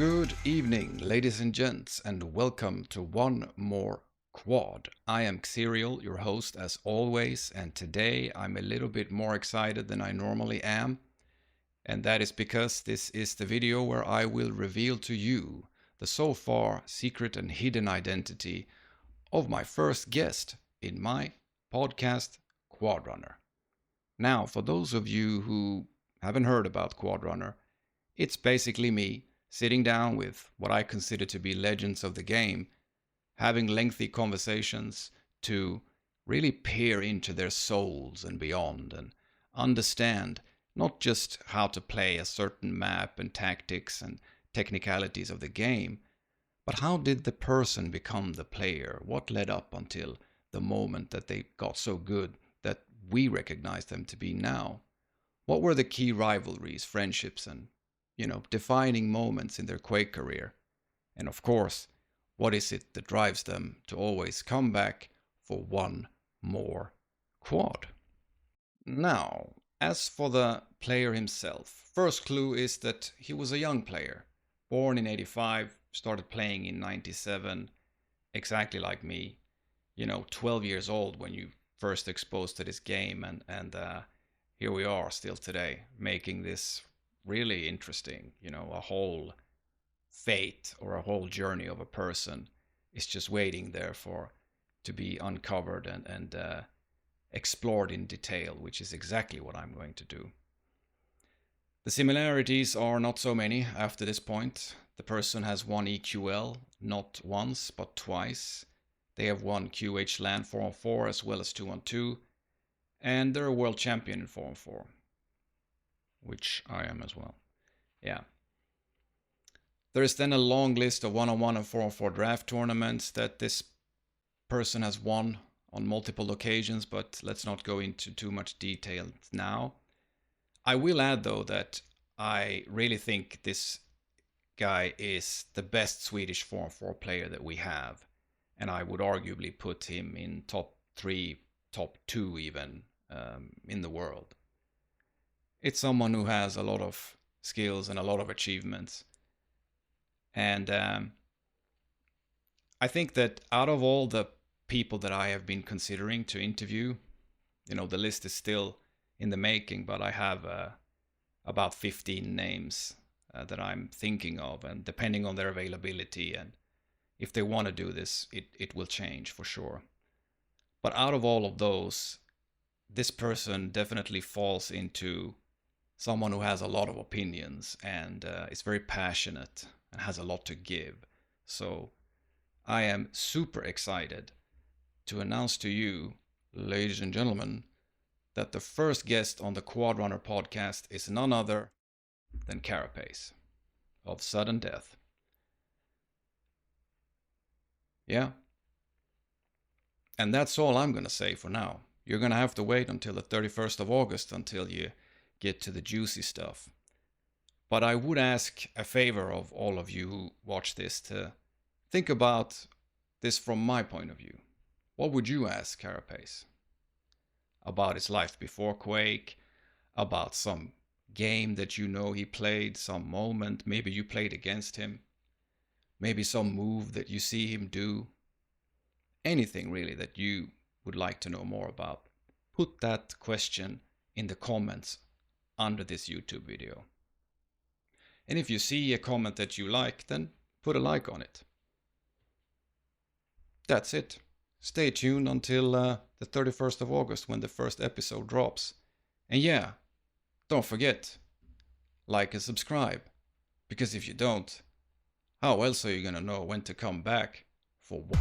Good evening, ladies and gents, and welcome to one more quad. I am Xerial, your host as always, and today I'm a little bit more excited than I normally am. And that is because this is the video where I will reveal to you the so far secret and hidden identity of my first guest in my podcast, Quadrunner. Now, for those of you who haven't heard about Quadrunner, it's basically me sitting down with what I consider to be legends of the game, having lengthy conversations to really peer into their souls and beyond and understand not just how to play a certain map and tactics and technicalities of the game, but how did the person become the player? What led up until the moment that they got so good that we recognize them to be now? What were the key rivalries, friendships, and defining moments in their Quake career? And of course, what is it that drives them to always come back for one more quad? Now, as for the player himself, first clue is that he was a young player, born in 85, started playing in 97, exactly like me, 12 years old when you first exposed to this game, and here we are still today making this really interesting. A whole fate or a whole journey of a person is just waiting there for to be uncovered and explored in detail, which is exactly what I'm going to do. The similarities are not so many after this point. The person has won EQL not once but twice. They have won QH LAN 4-on-4 as well as 2-on-2, and they're a world champion in 4-on-4. Which I am as well. Yeah. There is then a long list of 1-on-1 and 4-on-4 draft tournaments that this person has won on multiple occasions, but let's not go into too much detail now. I will add though that I really think this guy is the best Swedish 4-on-4 player that we have, and I would arguably put him in top 3, top 2 even in the world. It's someone who has a lot of skills and a lot of achievements. And I think that out of all the people that I have been considering to interview, the list is still in the making, but I have about 15 names that I'm thinking of, and depending on their availability and if they want to do this, it will change for sure. But out of all of those, this person definitely falls into someone who has a lot of opinions and is very passionate and has a lot to give. So I am super excited to announce to you, ladies and gentlemen, that the first guest on the Quadrunner podcast is none other than Carapace of Sudden Death. Yeah. And that's all I'm going to say for now. You're going to have to wait until the 31st of August until you get to the juicy stuff. But I would ask a favor of all of you who watch this to think about this from my point of view. What would you ask Carapace? About his life before Quake, about some game that he played, some moment, maybe you played against him, maybe some move that you see him do, anything really that you would like to know more about. Put that question in the comments under this YouTube video. And if you see a comment that you like, then put a like on it. That's it. Stay tuned until the 31st of August when the first episode drops. And yeah, don't forget, like and subscribe. Because if you don't, how else are you gonna know when to come back for what?